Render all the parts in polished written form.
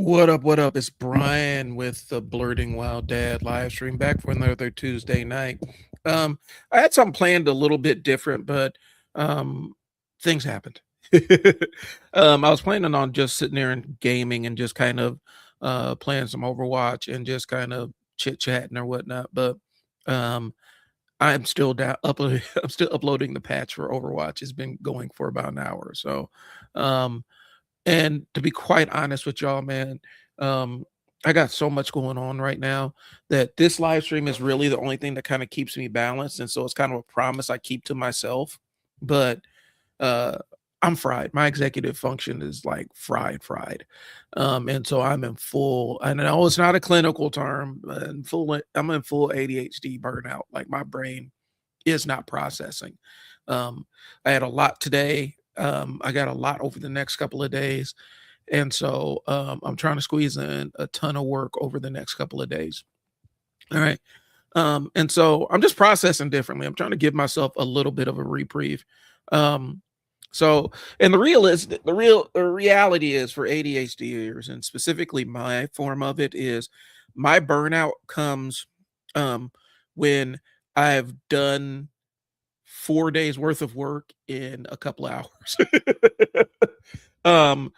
What up? What up? It's Brian with the Blurting Wild Dad live stream back for another Tuesday night. Um, I had something planned a little bit different, but um, things happened. I was planning on just sitting there and gaming and just kind of playing some Overwatch and just kind of chit chatting or whatnot. But um, I'm still down uploading. I'm still uploading the patch for Overwatch. It's been going for about an hour or so. Um, and to be quite honest with y'all, man, um, I got so much going on right now that this live stream is really the only thing that kind of keeps me balanced. And so it's kind of a promise I keep to myself. But uh I'm fried. My executive function is like fried. And so I'm in full, and I know it's not a clinical term, but I'm in full ADHD burnout. Like my brain is not processing. I had a lot today. I got a lot over the next couple of days. And so I'm trying to squeeze in a ton of work over the next couple of days. All right. And so I'm just processing differently. I'm trying to give myself a little bit of a reprieve. Um, so, and the reality is for ADHDers, and specifically my form of it, is my burnout comes um, when I've done 4 days worth of work in a couple of hours. um,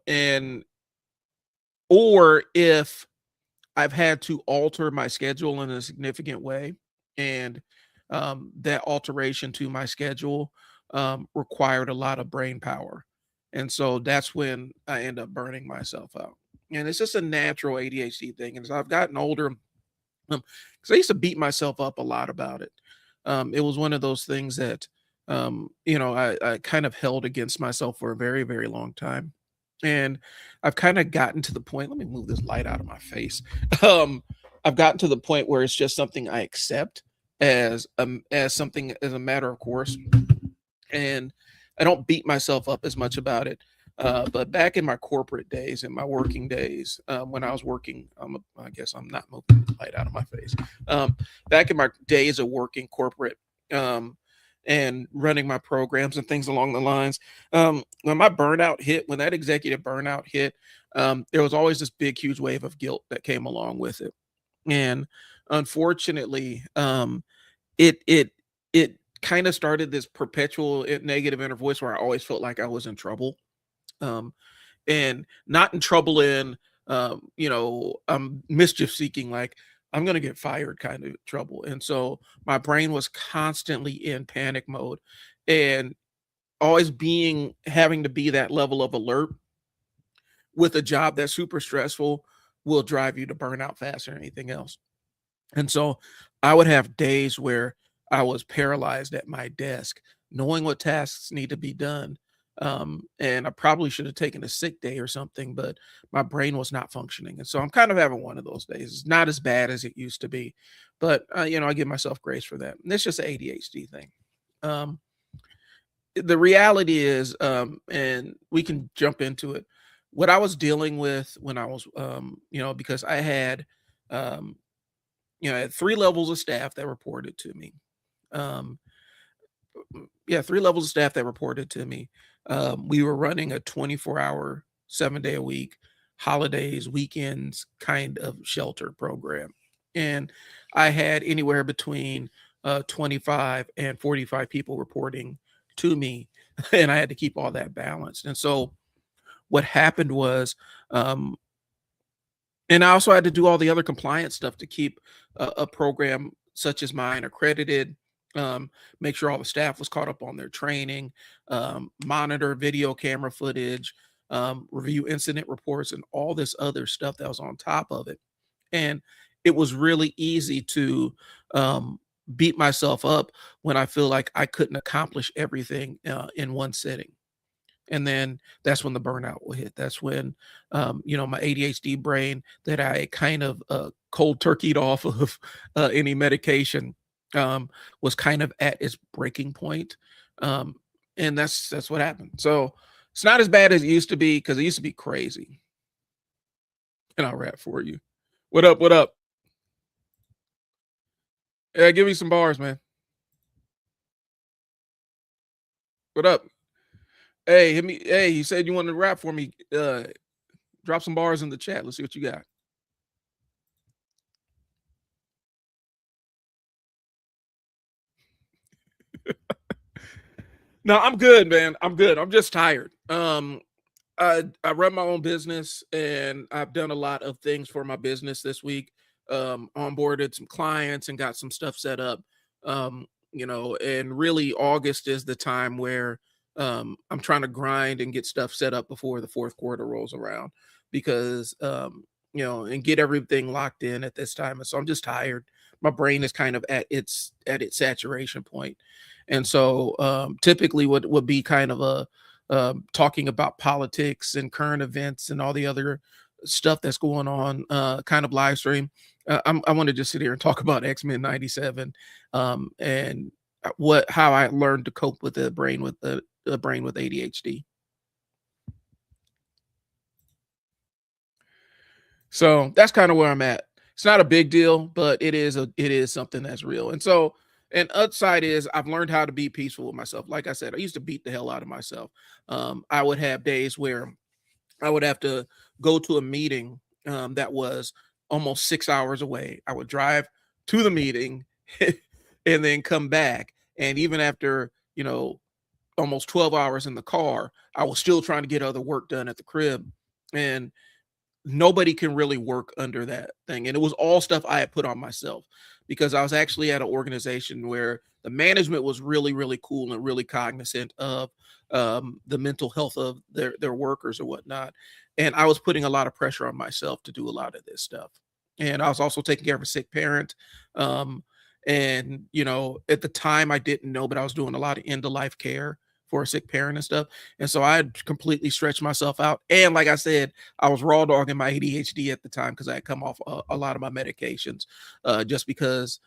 and or if I've had to alter my schedule in a significant way, and that alteration to my schedule required a lot of brain power. And so that's when I end up burning myself out. And it's just a natural ADHD thing. And as I've gotten older, because I used to beat myself up a lot about it. It was one of those things that, I kind of held against myself for a very, very long time. And I've kind of gotten to the point, let me move this light out of my face. Um, I've gotten to the point where it's just something I accept as something as a matter of course, and I don't beat myself up as much about it. But back in my corporate days, in my working days, when I was working, I guess I'm not moving the light out of my face. Back in my days of working corporate um, and running my programs and things along the lines, when my burnout hit, when that executive burnout hit, there was always this big, huge wave of guilt that came along with it. And unfortunately, it kind of started this perpetual negative inner voice where I always felt like I was in trouble. Um, and not in trouble in mischief seeking, like I'm gonna get fired kind of trouble. And so my brain was constantly in panic mode, and always being having to be that level of alert with a job that's super stressful will drive you to burn out faster than anything else. And so I would have days where I was paralyzed at my desk, knowing what tasks need to be done. And I probably should have taken a sick day or something, but my brain was not functioning. And so I'm kind of having one of those days. It's not as bad as it used to be, but I give myself grace for that. And it's just an ADHD thing. Um, the reality is, and we can jump into it. What I was dealing with when I was, because um, I had 3 levels of staff that reported to me. Um, yeah, 3 levels of staff that reported to me. We were running a 24-hour, 7-day a week, holidays, weekends kind of shelter program. And I had anywhere between 25 and 45 people reporting to me, and I had to keep all that balanced. And so what happened was, um, and I also had to do all the other compliance stuff to keep a program such as mine accredited, make sure all the staff was caught up on their training, monitor video camera footage, review incident reports, and all this other stuff that was on top of it. And it was really easy to beat myself up when I feel like I couldn't accomplish everything in one sitting. And then that's when the burnout will hit. That's when, my ADHD brain that I kind of cold turkeyed off of any medication was kind of at its breaking point. Um, and that's what happened. So it's not as bad as it used to be, because it used to be crazy. And I'll rap for you. What up? What up? Yeah, give me some bars, man. What up? Hey, hit me. Hey, you said you wanted to rap for me. Drop some bars in the chat. Let's see what you got. No, I'm good, man. I'm good. I'm just tired. I run my own business and I've done a lot of things for my business this week. Onboarded some clients and got some stuff set up. And really August is the time where I'm trying to grind and get stuff set up before the fourth quarter rolls around because and get everything locked in at this time. And so I'm just tired. My brain is kind of at its saturation point. And so typically what would be kind of a talking about politics and current events and all the other stuff that's going on, kind of live stream. I want to just sit here and talk about X-Men '97, and what how I learned to cope with the brain with ADHD. So that's kind of where I'm at. It's not a big deal, but it is something that's real. And so, and upside is I've learned how to be peaceful with myself. Like I said, I used to beat the hell out of myself. I would have days where I would have to go to a meeting that was almost 6 hours away. I would drive to the meeting and then come back. And even after, almost 12 hours in the car, I was still trying to get other work done at the crib. And nobody can really work under that thing. And it was all stuff I had put on myself because I was actually at an organization where the management was really, really cool and really cognizant of the mental health of their workers or whatnot. And I was putting a lot of pressure on myself to do a lot of this stuff. And I was also taking care of a sick parent. And at the time I didn't know, but I was doing a lot of end of life care for a sick parent and stuff. And so I had completely stretched myself out. And like I said, I was raw dogging my ADHD at the time because I had come off a lot of my medications, just because,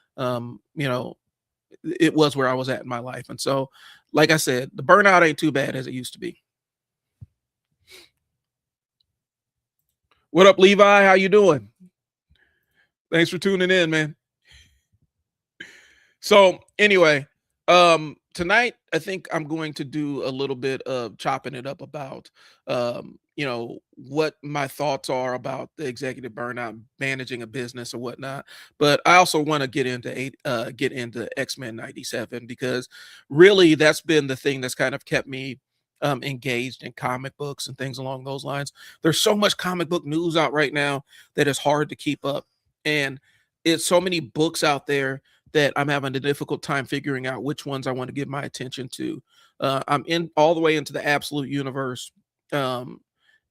it was where I was at in my life. And so, like I said, the burnout ain't too bad as it used to be. What up, Levi? How you doing? Thanks for tuning in, man. So anyway, tonight I think I'm going to do a little bit of chopping it up about what my thoughts are about the executive burnout, managing a business or whatnot. But I also want to get into X-Men '97 because really that's been the thing that's kind of kept me engaged in comic books and things along those lines. There's so much comic book news out right now that it's hard to keep up. And it's so many books out there that I'm having a difficult time figuring out which ones I want to give my attention to. I'm in all the way into the absolute universe, um,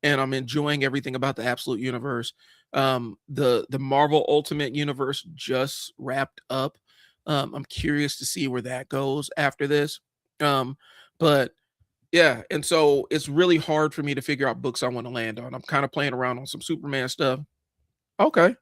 and I'm enjoying everything about the absolute universe. The Marvel Ultimate Universe just wrapped up. I'm curious to see where that goes after this. But yeah, and so it's really hard for me to figure out books I want to land on. I'm kind of playing around on some Superman stuff. Okay.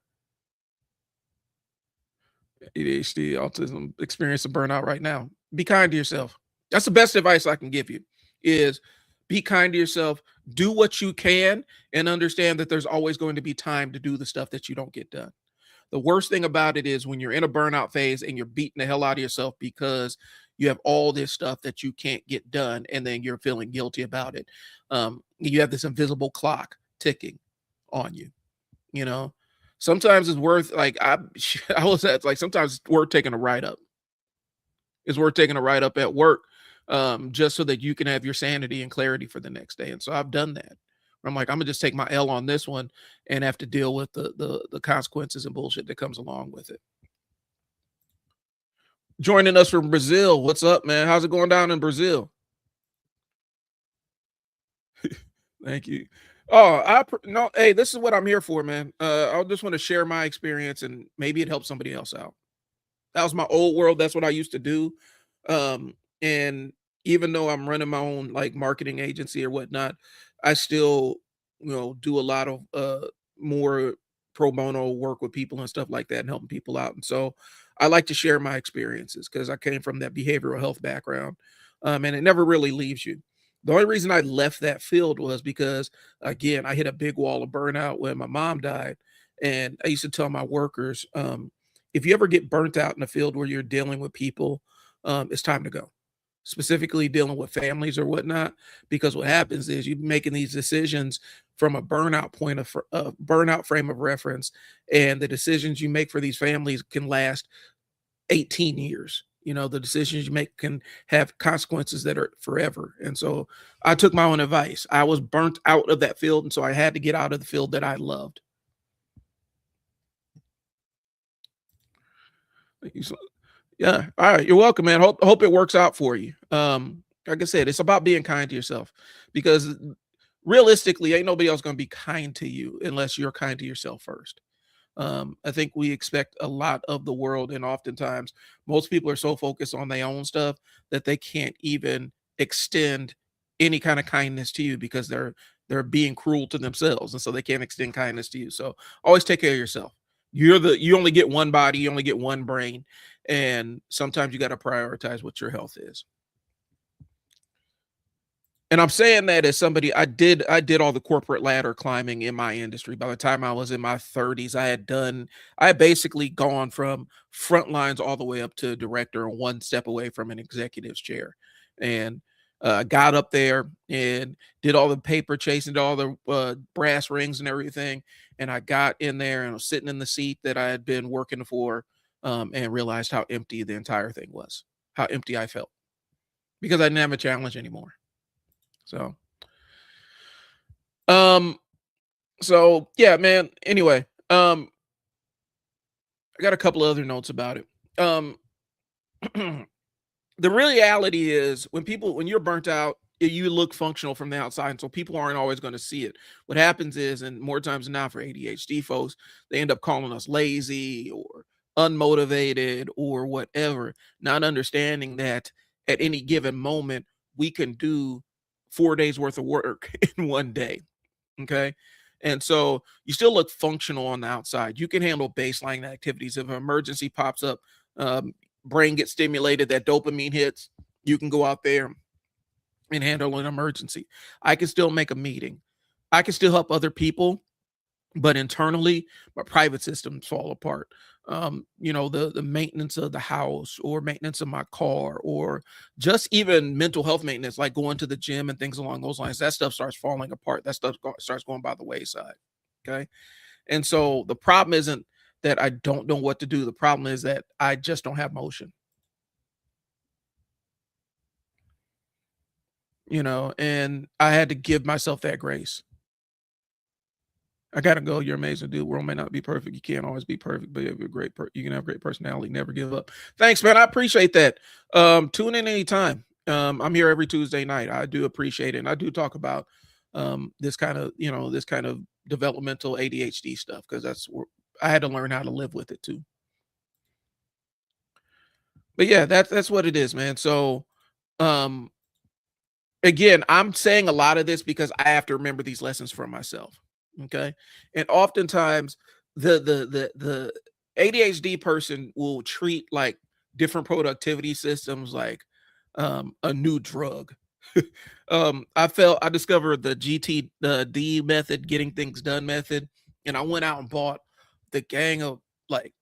ADHD, autism, experience of burnout right now. Be kind to yourself. That's the best advice I can give you is be kind to yourself, do what you can, and understand that there's always going to be time to do the stuff that you don't get done. The worst thing about it is when you're in a burnout phase and you're beating the hell out of yourself because you have all this stuff that you can't get done and then you're feeling guilty about it. You have this invisible clock ticking on you. You know, sometimes it's worth like I was at like sometimes it's worth taking a write up. It's worth taking a write up at work, just so that you can have your sanity and clarity for the next day. And so I've done that. I'm like, I'm gonna just take my L on this one and have to deal with the consequences and bullshit that comes along with it. Joining us from Brazil, what's up, man? How's it going down in Brazil? Thank you. Oh, no, hey, this is what I'm here for, man. I just want to share my experience and maybe it helps somebody else out. That was my old world. That's what I used to do. And even though I'm running my own like marketing agency or whatnot, I still, do a lot of more pro bono work with people and stuff like that and helping people out. And so I like to share my experiences because I came from that behavioral health background. And it never really leaves you. The only reason I left that field was because again, I hit a big wall of burnout when my mom died. And I used to tell my workers, if you ever get burnt out in a field where you're dealing with people, it's time to go. specifically dealing with families or whatnot, because what happens is you're making these decisions from a burnout frame of reference, and the decisions you make for these families can last 18 years. The decisions you make can have consequences that are forever. And so I took my own advice. I was burnt out of that field, and so I had to get out of the field that I loved. Thank you so Yeah. All right. You're welcome, man. Hope it works out for you. Like I said, it's about being kind to yourself, because realistically, ain't nobody else gonna be kind to you unless you're kind to yourself first. I think we expect a lot of the world, and oftentimes most people are so focused on their own stuff that they can't even extend any kind of kindness to you, because they're being cruel to themselves, and so they can't extend kindness to you. So always take care of yourself. You only get one body, you only get one brain, and sometimes you got to prioritize what your health is. And I'm saying that as somebody, I did all the corporate ladder climbing in my industry. By the time I was in my 30s, I had basically gone from front lines all the way up to director, and one step away from an executive's chair. And got up there and did all the paper chasing, did all the brass rings and everything. And I got in there and I was sitting in the seat that I had been working for, and realized how empty the entire thing was, how empty I felt, because I didn't have a challenge anymore. So, um, so yeah, man. Anyway, I got a couple of other notes about it. Um, the reality is, when you're burnt out, you look functional from the outside, and so people aren't always going to see it. What happens is, and more times than not for ADHD folks, they end up calling us lazy or unmotivated or whatever, not understanding that at any given moment we can do 4 days worth of work in one day. Okay. And so you still look functional on the outside. You can handle baseline activities. If an emergency pops up, um, brain gets stimulated, that dopamine hits, you can go out there and handle an emergency. I can still make a meeting. I can still help other people, but internally, my private systems fall apart. The maintenance of the house, or maintenance of my car, or just even mental health maintenance, like going to the gym and things along those lines. That stuff starts falling apart. That stuff starts going by the wayside. Okay. And so the problem isn't that I don't know what to do. The problem is that I just don't have motion, and I had to give myself that grace. I gotta go. You're amazing, dude. World may not be perfect. You can't always be perfect, but you can have great personality. Never give up. Thanks, man. I appreciate that. Tune in anytime. I'm here every Tuesday night. I do appreciate it, and I do talk about this kind of developmental ADHD stuff, because that's where I had to learn how to live with it too. But yeah, that's what it is, man. So, um, again, I'm saying a lot of this because I have to remember these lessons for myself. Okay. And oftentimes the ADHD person will treat like different productivity systems like a new drug. I discovered the D method, getting things done method, and I went out and bought the gang of like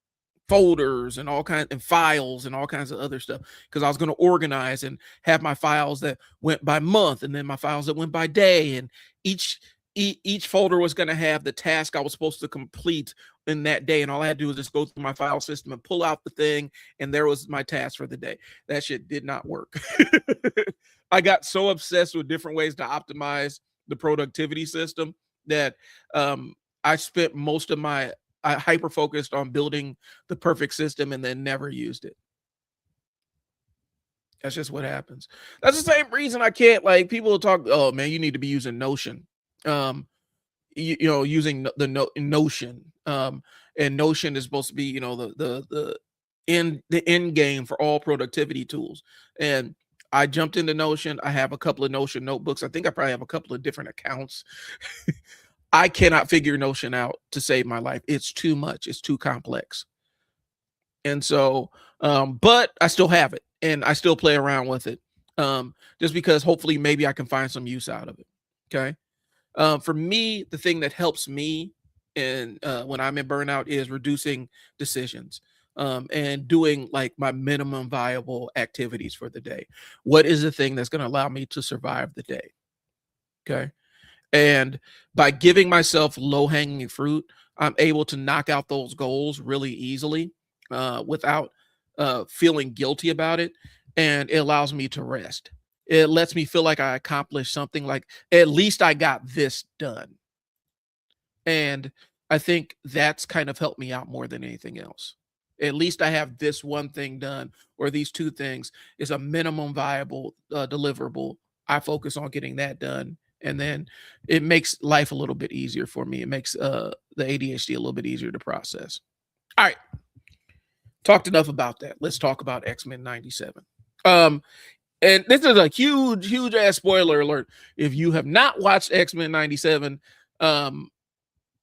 folders and all kinds and files and all kinds of other stuff, because I was going to organize and have my files that went by month, and then my files that went by day, and each each folder was going to have the task I was supposed to complete in that day, and all I had to do was just go through my file system and pull out the thing, and there was my task for the day. That shit did not work. I got so obsessed with different ways to optimize the productivity system that I spent most of my I hyper focused on building the perfect system and then never used it. That's just what happens. That's the same reason I can't, like, people will talk, oh man, you need to be using Notion. Um, using Notion. And Notion is supposed to be, the end game for all productivity tools. And I jumped into Notion. I have a couple of Notion notebooks. I think I probably have a couple of different accounts. I cannot figure Notion out to save my life. It's too much. It's too complex. And so, but I still have it and I still play around with it. Just because hopefully maybe I can find some use out of it. Okay. For me, the thing that helps me when I'm in burnout is reducing decisions. and doing like my minimum viable activities for the day. What is the thing that's going to allow me to survive the day? Okay. And by giving myself low hanging fruit, I'm able to knock out those goals really easily without feeling guilty about it. And it allows me to rest. It lets me feel like I accomplished something, like at least I got this done. And I think that's kind of helped me out more than anything else. At least I have this one thing done, or these two things is a minimum viable deliverable. I focus on getting that done. And then it makes life a little bit easier for me. It makes the ADHD a little bit easier to process. All right. Talked enough about that. Let's talk about X-Men 97. Um, and this is a huge ass spoiler alert. If you have not watched X-Men 97, and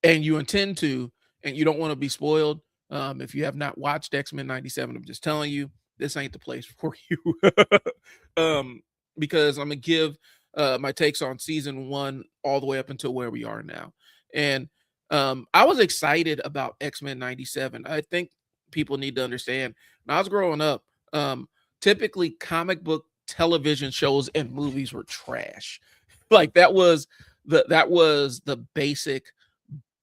you intend to, and you don't want to be spoiled, if you have not watched X-Men 97, I'm just telling you, this ain't the place for you. Because I'm gonna give my takes on season 1 all the way up until where we are now. And I was excited about X-Men 97. I think people need to understand, when I was growing up, typically comic book television shows and movies were trash. Like that was the basic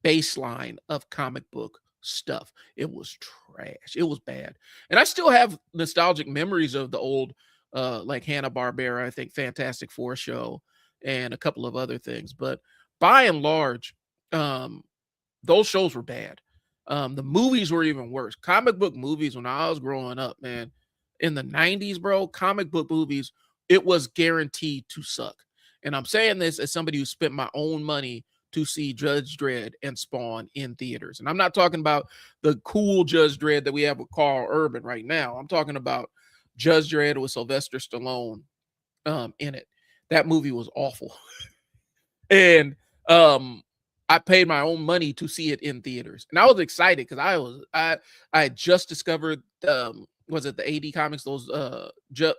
baseline of comic book stuff. It was trash. It was bad. And I still have nostalgic memories of the old like Hanna-Barbera, I think Fantastic Four show, and a couple of other things. But by and large, those shows were bad. The movies were even worse. Comic book movies when I was growing up, man, in the 90s, bro, comic book movies, it was guaranteed to suck. And I'm saying this as somebody who spent my own money to see Judge Dredd and Spawn in theaters. And I'm not talking about the cool Judge Dredd that we have with Carl Urban right now. I'm talking about Judge Dredd with Sylvester Stallone in it. That movie was awful. And I paid my own money to see it in theaters. And I was excited because I had just discovered was it the AD comics, those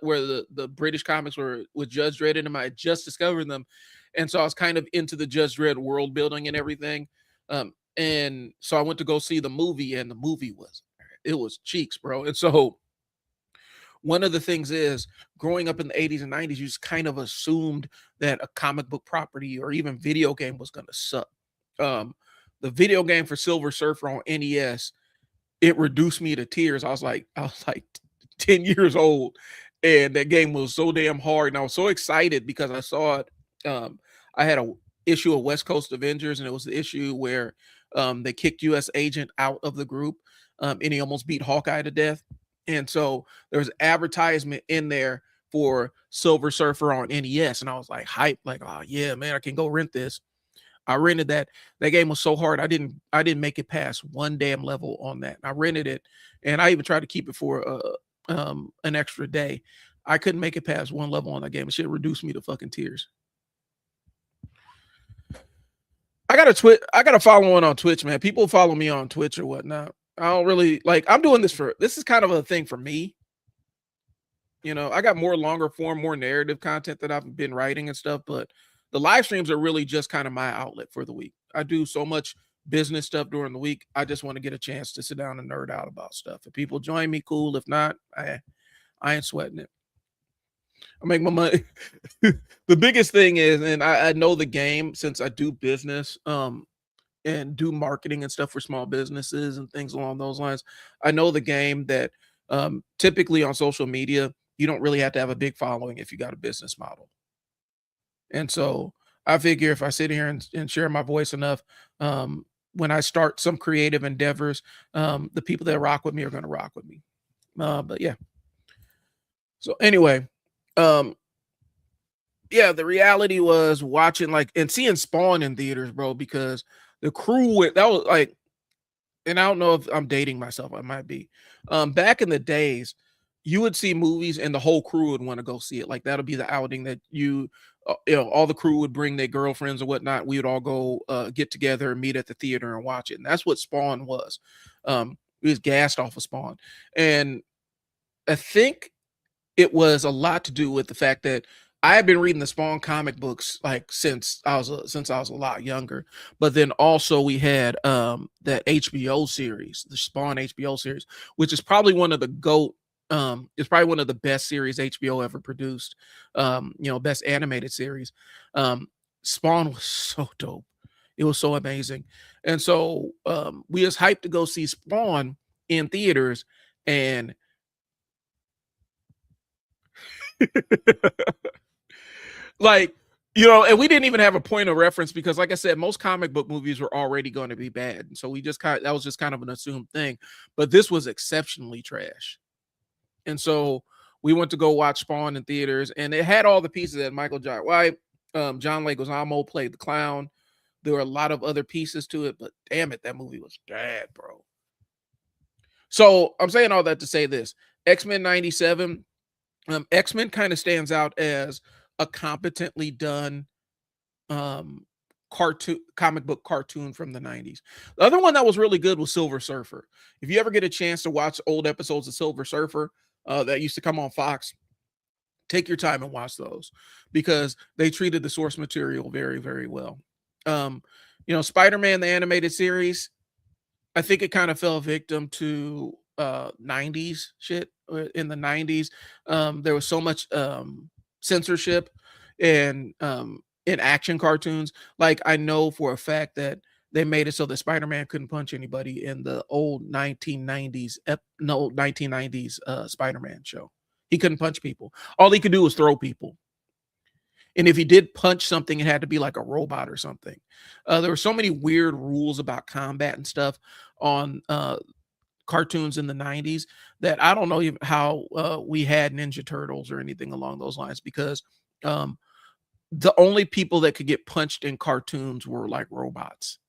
where the British comics were with Judge Dredd in them. I had just discovered them. And so I was kind of into the Judge Dredd world building and everything. And so I went to go see the movie, and the movie was cheeks, bro. And so one of the things is, growing up in the 80s and 90s, you just kind of assumed that a comic book property or even video game was going to suck. The video game for Silver Surfer on NES, it reduced me to tears. I was like 10 years old, and that game was so damn hard. And I was so excited because I saw it. I had a issue of West Coast Avengers, and it was the issue where they kicked US Agent out of the group, and he almost beat Hawkeye to death. And so there was advertisement in there for Silver Surfer on NES, and I was like hyped, like, oh yeah, man, I can go rent this. I rented that. That game was so hard. I didn't make it past one damn level on that. I rented it, and I even tried to keep it for an extra day. I couldn't make it past one level on that game. It should reduce me to fucking tears. I got a following on Twitch, man. People follow me on Twitch or whatnot. I don't really like, I'm doing this is kind of a thing for me. You know, I got more longer form, more narrative content that I've been writing and stuff, but the live streams are really just kind of my outlet for the week. I do so much business stuff during the week. I just want to get a chance to sit down and nerd out about stuff. If people join me, cool. If not, I ain't sweating it. I make my money. The biggest thing is, and I know the game since I do business and do marketing and stuff for small businesses and things along those lines. I know the game that typically on social media, you don't really have to have a big following if you got a business model. And so I figure if I sit here and share my voice enough, when I start some creative endeavors, the people that rock with me are going to rock with me. But yeah. So anyway, yeah, the reality was watching like and seeing Spawn in theaters, bro, because the crew that was like, and I don't know if I'm dating myself, I might be. Back in the days, you would see movies and the whole crew would want to go see it. Like that'll be the outing that you know, all the crew would bring their girlfriends or whatnot. We would all go get together and meet at the theater and watch it. And that's what Spawn was. We was gassed off of Spawn. And I think it was a lot to do with the fact that I had been reading the Spawn comic books like since I was a lot younger. But then also we had that HBO series, the Spawn HBO series, which is probably one of the GOAT it's probably one of the best series HBO ever produced. Best animated series. Um Spawn was so dope. It was so amazing. And so we was hyped to go see Spawn in theaters and like, and we didn't even have a point of reference because, like I said, most comic book movies were already going to be bad. And so we just that was just kind of an assumed thing. But this was exceptionally trash. And so we went to go watch Spawn in theaters, and it had all the pieces that Michael Jai White, John Leguizamo played the clown. There were a lot of other pieces to it, but damn it, that movie was bad, bro. So I'm saying all that to say this: X-Men '97, X-Men kind of stands out as a competently done um cartoon comic book cartoon from the 90s. The other one that was really good was Silver Surfer. If you ever get a chance to watch old episodes of Silver Surfer that used to come on Fox, take your time and watch those because they treated the source material very, very well. Um, Spider-Man the animated series, I think it kind of fell victim to 90s shit. In the 90s. There was so much censorship and in action cartoons. Like I know for a fact that they made it so that Spider-Man couldn't punch anybody in the old 1990s Spider-Man show. He couldn't punch people. All he could do was throw people. And if he did punch something, it had to be like a robot or something. There were so many weird rules about combat and stuff on cartoons in the 90s that I don't know even how we had Ninja Turtles or anything along those lines because um, the only people that could get punched in cartoons were like robots.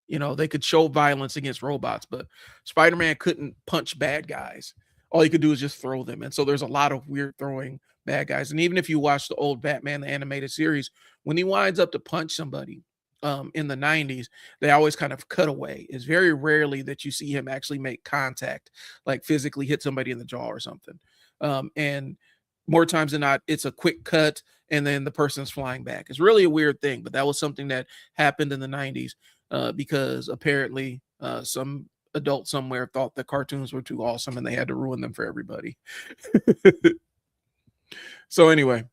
They could show violence against robots, but Spider-Man couldn't punch bad guys. All he could do is just throw them. And so there's a lot of weird throwing bad guys. And even if you watch the old Batman, the animated series, when he winds up to punch somebody in the 90s, they always kind of cut away. It's very rarely that you see him actually make contact, like physically hit somebody in the jaw or something. And more times than not, it's a quick cut and then the person's flying back. It's really a weird thing, but that was something that happened in the 90s because apparently some adult somewhere thought that cartoons were too awesome and they had to ruin them for everybody. So anyway,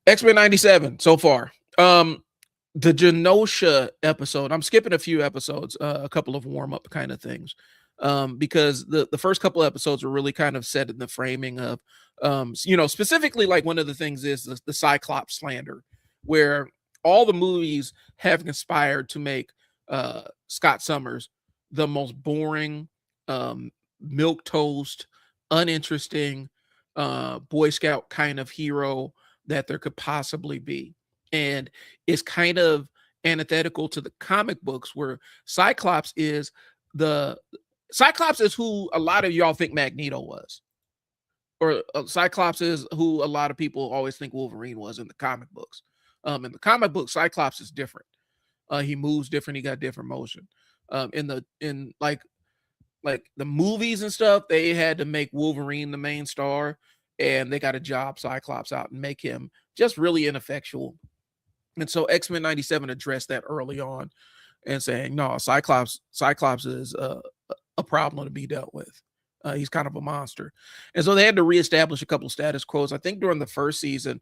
X-Men '97 so far. The Genosha episode, I'm skipping a few episodes, a couple of warm-up kind of things. Because the first couple of episodes were really kind of set in the framing of specifically like one of the things is the Cyclops slander, where all the movies have conspired to make Scott Summers the most boring, milk toast, uninteresting Boy Scout kind of hero that there could possibly be. And it's kind of antithetical to the comic books where the Cyclops is who a lot of y'all think Magneto was. Or Cyclops is who a lot of people always think Wolverine was in the comic books. In the comic book, Cyclops is different. He moves different. He got different motion. In like the movies and stuff, they had to make Wolverine the main star, and they got to job Cyclops out and make him just really ineffectual. And so X-Men '97 addressed that early on, and saying, no, Cyclops is a problem to be dealt with. He's kind of a monster. And so they had to reestablish a couple status quos. I think during the first season,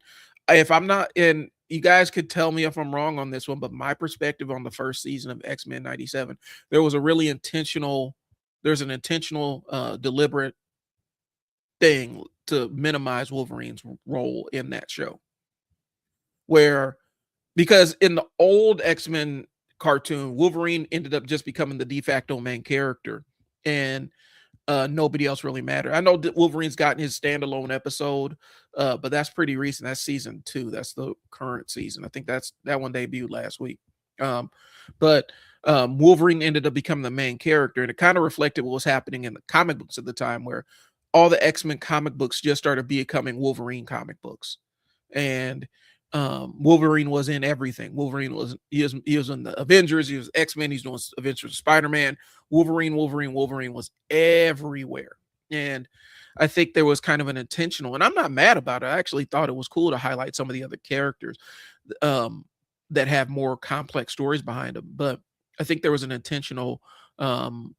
if I'm not in, you guys could tell me if I'm wrong on this one, but my perspective on the first season of X-Men '97, there's an intentional, deliberate thing to minimize Wolverine's role in that show. Where, because in the old X-Men cartoon, Wolverine ended up just becoming the de facto main character, and nobody else really mattered. I know that Wolverine's gotten his standalone episode, but that's pretty recent. That's season 2. That's the current season. I think that one debuted last week. But Wolverine ended up becoming the main character, and it kind of reflected what was happening in the comic books at the time, where all the X-Men comic books just started becoming Wolverine comic books, and Wolverine was in everything. He was in the Avengers. He was X-Men. He's doing Avengers, Spider-Man. Wolverine was everywhere. And I think there was kind of an intentional, and I'm not mad about it. I actually thought it was cool to highlight some of the other characters um, that have more complex stories behind them. But I think there was an intentional um,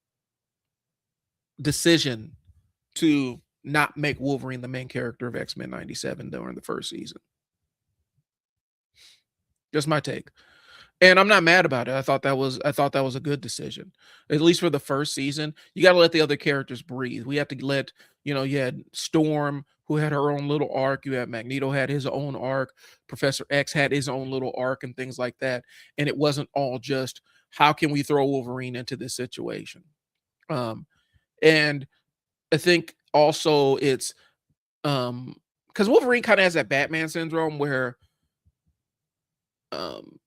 decision to not make Wolverine the main character of X-Men 97 during the first season. Just my take. And I'm not mad about it. I thought that was a good decision. At least for the first season. You gotta let the other characters breathe. We have to let, you had Storm, who had her own little arc. You had Magneto had his own arc. Professor X had his own little arc and things like that. And it wasn't all just how can we throw Wolverine into this situation. Um, and I think also it's because Wolverine kind of has that Batman syndrome where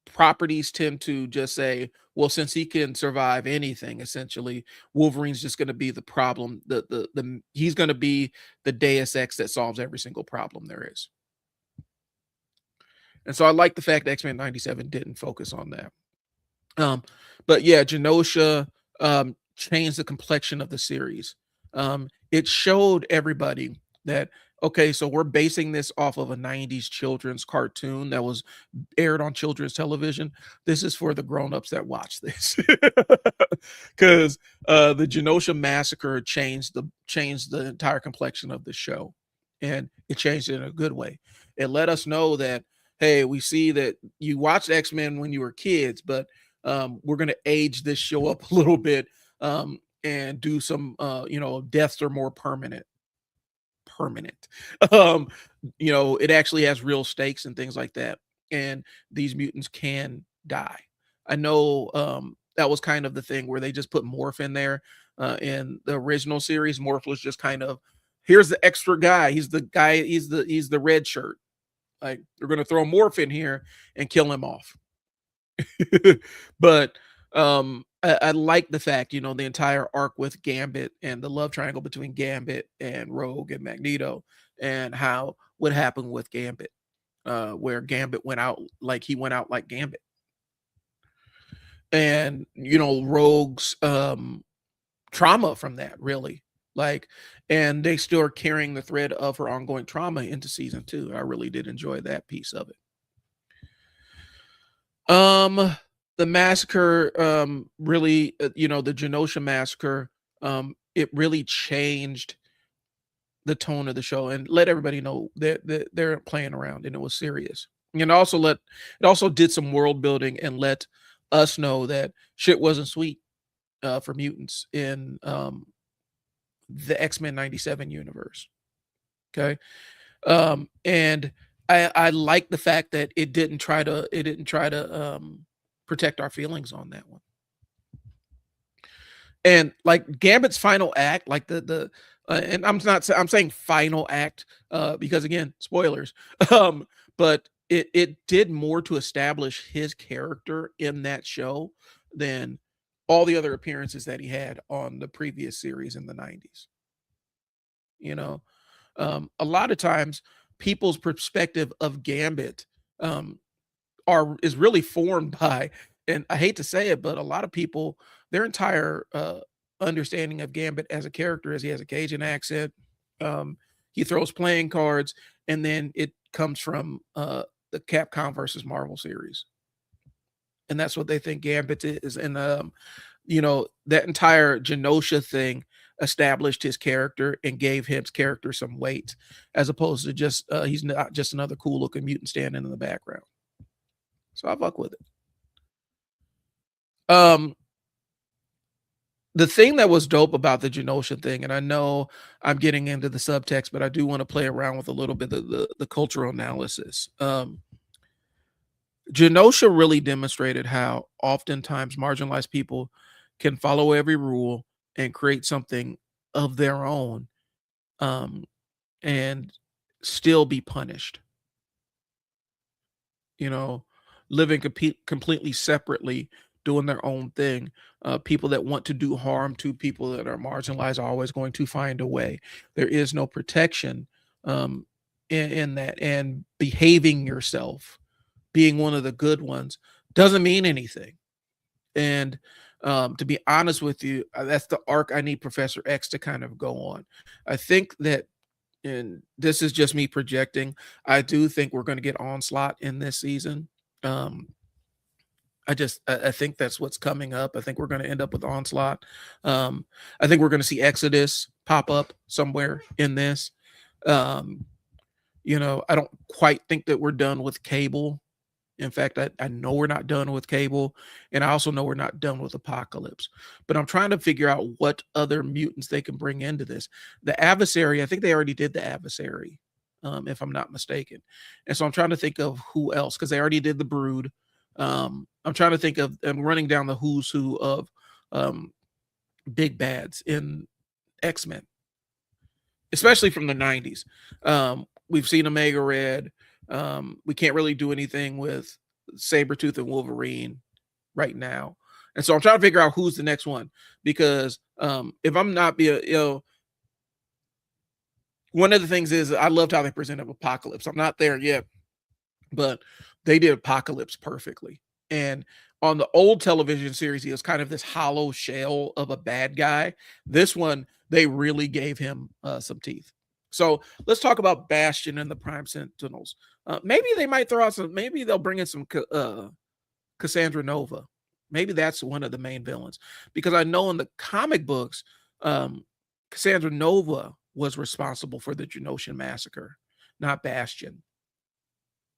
properties tend to just say, well, since he can survive anything, essentially, Wolverine's just going to be the problem. He's going to be the Deus Ex that solves every single problem there is. And so I like the fact that X Men '97 didn't focus on that. Um, but yeah, Genosha changed the complexion of the series. It showed everybody that okay, so we're basing this off of a '90s children's cartoon that was aired on children's television. This is for the grown-ups that watch this. Because the Genosha massacre changed the entire complexion of the show. And it changed it in a good way. It let us know that, hey, we see that you watched X-Men when you were kids, but we're gonna age this show up a little bit and do some deaths are more permanent. Um, it actually has real stakes and things like that. And these mutants can die. I know that was kind of the thing where they just put Morph in there. In the original series, Morph was just kind of here's the extra guy. He's the guy, he's the red shirt. Like they're gonna throw Morph in here and kill him off. But I like the fact, the entire arc with Gambit and the love triangle between Gambit and Rogue and Magneto, and how what happened with Gambit, where Gambit went out like he went out like Gambit. And Rogue's trauma from that really. Like, and they still are carrying the thread of her ongoing trauma into season two. I really did enjoy that piece of it. Um, the massacre, really, the Genosha massacre, it really changed the tone of the show and let everybody know that they're playing around and it was serious. And it also did some world building and let us know that shit wasn't sweet for mutants in the X-Men 97 universe. Okay. And I like the fact that it didn't try to protect our feelings on that one. And like Gambit's final act, like and I'm saying final act because again, spoilers. Um, but it did more to establish his character in that show than all the other appearances that he had on the previous series in the 90s. You know, a lot of times people's perspective of Gambit um, is really formed by, and I hate to say it, but a lot of people, their entire understanding of Gambit as a character is he has a Cajun accent, he throws playing cards, and then it comes from the Capcom versus Marvel series, and that's what they think Gambit is. And that entire Genosha thing established his character and gave his character some weight, as opposed to just he's not just another cool looking mutant standing in the background. So I fuck with it. Um, the thing that was dope about the Genosha thing, and I know I'm getting into the subtext, but I do want to play around with a little bit of the cultural analysis. Genosha really demonstrated how oftentimes marginalized people can follow every rule and create something of their own, um, and still be punished. You know, living completely separately, doing their own thing. People that want to do harm to people that are marginalized are always going to find a way. There is no protection in that, and behaving yourself, being one of the good ones, doesn't mean anything. And To be honest with you, that's the arc I need Professor X to kind of go on. I think that, and this is just me projecting, I do think we're going to get Onslaught in this season. Um, I think that's what's coming up. I think we're going to end up with Onslaught. Um, I think we're going to see Exodus pop up somewhere in this. Um, I don't quite think that we're done with Cable. In fact, I know we're not done with Cable, and I also know we're not done with Apocalypse. But I'm trying to figure out what other mutants they can bring into this. The Adversary, I think they already did the Adversary, if I'm not mistaken. And so I'm trying to think of who else, because they already did the Brood. I'm trying to think of, I'm running down the who's who of um, big bads in X-Men, especially from the 90s. We've seen Omega Red. We can't really do anything with Sabretooth and Wolverine right now. And so I'm trying to figure out who's the next one, because if I'm not one of the things is I loved how they presented Apocalypse. I'm not there yet, but they did Apocalypse perfectly. And on the old television series, he was kind of this hollow shell of a bad guy. This one, they really gave him some teeth. So let's talk about Bastion and the Prime Sentinels. Maybe they might throw out maybe they'll bring in some Cassandra Nova. Maybe that's one of the main villains, because I know in the comic books, Cassandra Nova was responsible for the Genosha massacre, not Bastion.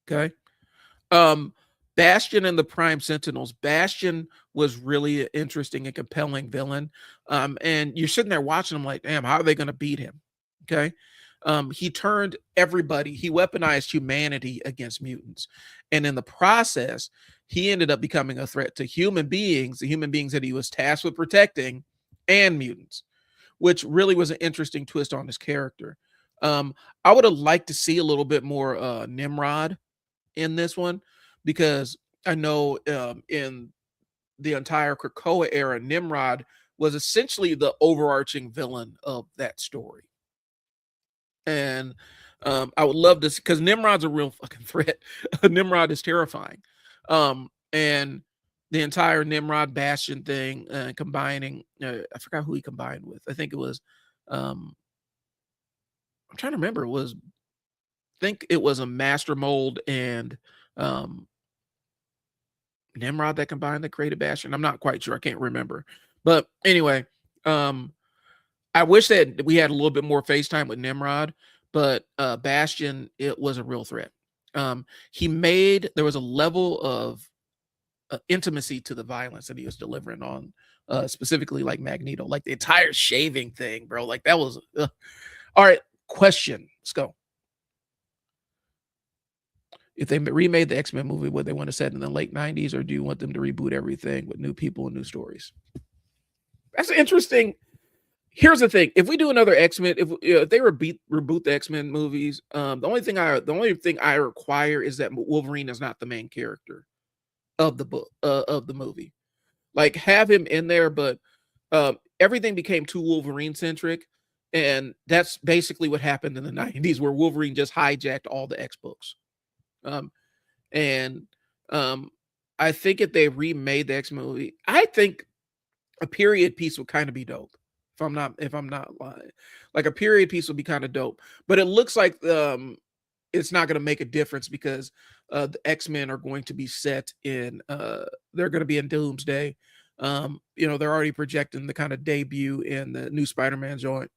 Okay. Bastion and the Prime Sentinels. Bastion was really an interesting and compelling villain. And you're sitting there watching him like, damn, how are they going to beat him? Okay. He turned everybody, he weaponized humanity against mutants. And in the process, he ended up becoming a threat to human beings, the human beings that he was tasked with protecting, and mutants, which really was an interesting twist on his character. I would have liked to see a little bit more Nimrod in this one, because I know in the entire Krakoa era, Nimrod was essentially the overarching villain of that story. And I would love this, because Nimrod's a real fucking threat. Nimrod is terrifying. And the entire Nimrod Bastion thing, combining, I forgot who he combined with. I think it was, I'm trying to remember. I think it was a Master Mold and Nimrod that combined that created Bastion. I'm not quite sure. I can't remember. But anyway, I wish that we had a little bit more FaceTime with Nimrod, but Bastion, it was a real threat. There was a level of intimacy to the violence that he was delivering on, specifically like Magneto, like the entire shaving thing, bro. Like that was, all right. Question. Let's go. If they remade the X-Men movie, would they want to set in the late 90s, or do you want them to reboot everything with new people and new stories? That's interesting. Here's the thing: if we do another X-Men, if they reboot the X-Men movies, the only thing I require is that Wolverine is not the main character of the book, of the movie. Like, have him in there, but everything became too Wolverine centric, and that's basically what happened in the 90s, where Wolverine just hijacked all the X books. And I think if they remade the X movie, I think a period piece would kind of be dope. If I'm not lying, like a period piece would be kind of dope. But it looks like it's not going to make a difference, because the X-Men are going to be set in they're going to be in Doomsday. They're already projecting the kind of debut in the new Spider-Man joint,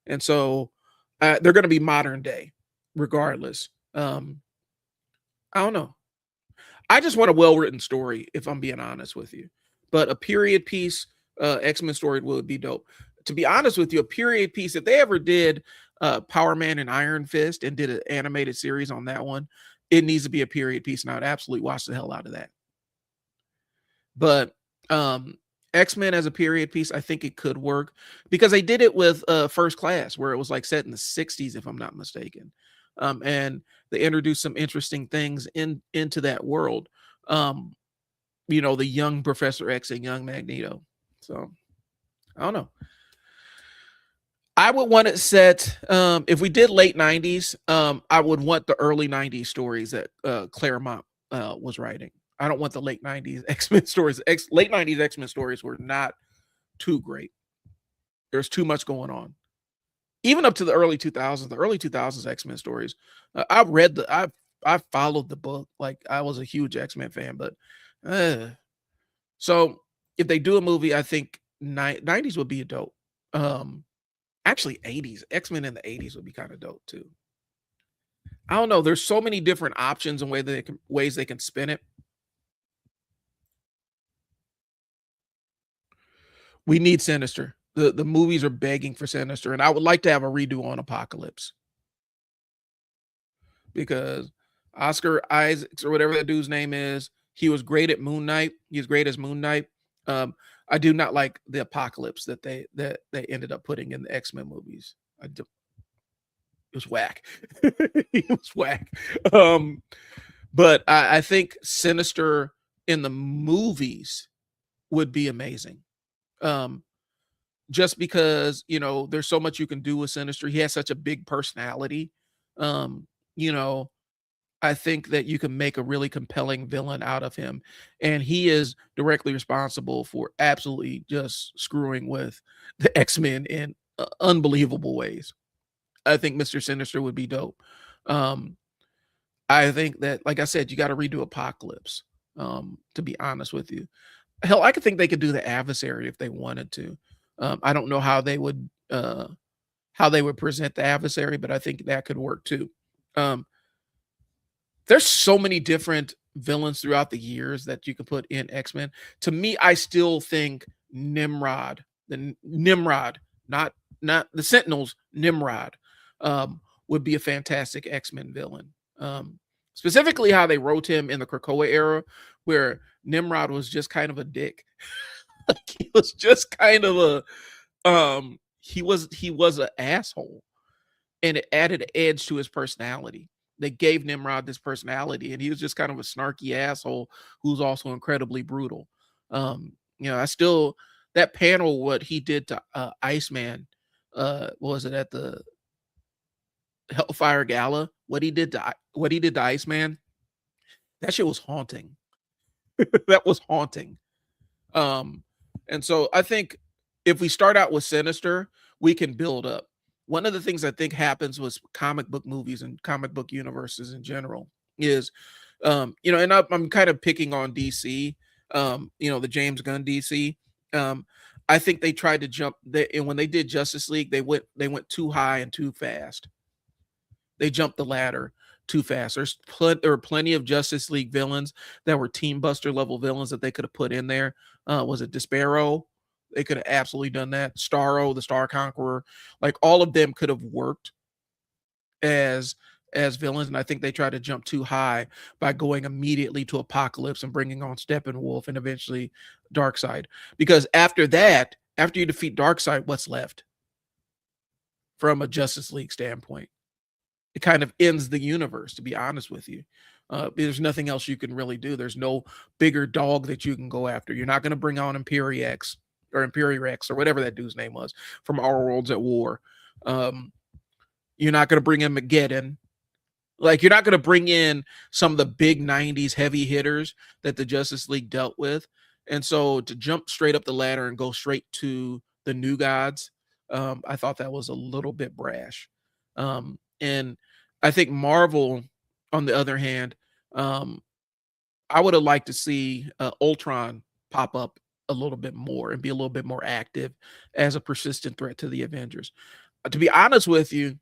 and so they're going to be modern day regardless. I don't know. I just want a well-written story, if I'm being honest with you. But a period piece X-Men story would be dope. To be honest with you, a period piece, if they ever did Power Man and Iron Fist and did an animated series on that one, it needs to be a period piece, and I would absolutely watch the hell out of that. But X-Men as a period piece, I think it could work, because they did it with First Class, where it was like set in the 60s, if I'm not mistaken. And they introduced some interesting things into that world. The young Professor X and young Magneto. So I don't know. I would want it set, if we did late 90s, I would want the early 90s stories that Claremont was writing. I don't want the late 90s X-Men stories. Late 90s X-Men stories were not too great. There's too much going on. Even up to the early 2000s X-Men stories. I followed the book. Like I was a huge X-Men fan, but uh, so if they do a movie, I think 90s would be a dope. Um Actually 80s. X-Men in the 80s would be kind of dope too. I don't know. There's so many different options and ways they can spin it. We need Sinister. The movies are begging for Sinister, and I would like to have a redo on Apocalypse because Oscar Isaacs or whatever that dude's name is, he was great at Moon Knight. He's great as Moon Knight. Um, I do not like the Apocalypse that they ended up putting in the X-Men movies. It was whack. It was whack. Um, but I think Sinister in the movies would be amazing. Um, just because there's so much you can do with Sinister. He has such a big personality. Um, you know, I think that you can make a really compelling villain out of him, and he is directly responsible for absolutely just screwing with the X-Men in unbelievable ways. I think Mr. Sinister would be dope. Um, I think that, like I said, you got to redo Apocalypse. To be honest with you, hell, I could think they could do the Adversary if they wanted to. I don't know how they would present the Adversary, but I think that could work too. Um, there's so many different villains throughout the years that you could put in X-Men. To me, I still think Nimrod, Nimrod, not the Sentinels, Nimrod, would be a fantastic X-Men villain. Specifically how they wrote him in the Krakoa era, where Nimrod was just kind of a dick. Like, he was just kind of he was an asshole, and it added an edge to his personality. They gave Nimrod this personality, and he was just kind of a snarky asshole who's also incredibly brutal. I still that panel what he did to Iceman, was it at the Hellfire Gala? What he did to Iceman? That shit was haunting. That was haunting. Um, and so I think if we start out with Sinister, we can build up. One of the things I think happens with comic book movies and comic book universes in general is, and I'm kind of picking on DC, the James Gunn DC. Um, I think they tried to and when they did Justice League, they went too high and too fast. They jumped the ladder too fast. There were plenty of Justice League villains that were Team Buster level villains that they could have put in there. Was it Despero? They could have absolutely done that. Starro, the Star Conqueror, like all of them could have worked as villains, and I think they tried to jump too high by going immediately to Apocalypse and bringing on Steppenwolf and eventually Darkseid. Because after that, after you defeat Darkseid, what's left from a Justice League standpoint? It kind of ends the universe, to be honest with you. There's nothing else you can really do. There's no bigger dog that you can go after. You're not going to bring on Imperiex or Imperiex or whatever that dude's name was from Our Worlds at War. You're not going to bring in Mageddon. Like, you're not going to bring in some of the big 90s heavy hitters that the Justice League dealt with. And so to jump straight up the ladder and go straight to the new gods, I thought that was a little bit brash. And I think Marvel, on the other hand, I would have liked to see Ultron pop up a little bit more and be a little bit more active as a persistent threat to the Avengers. To be honest with you,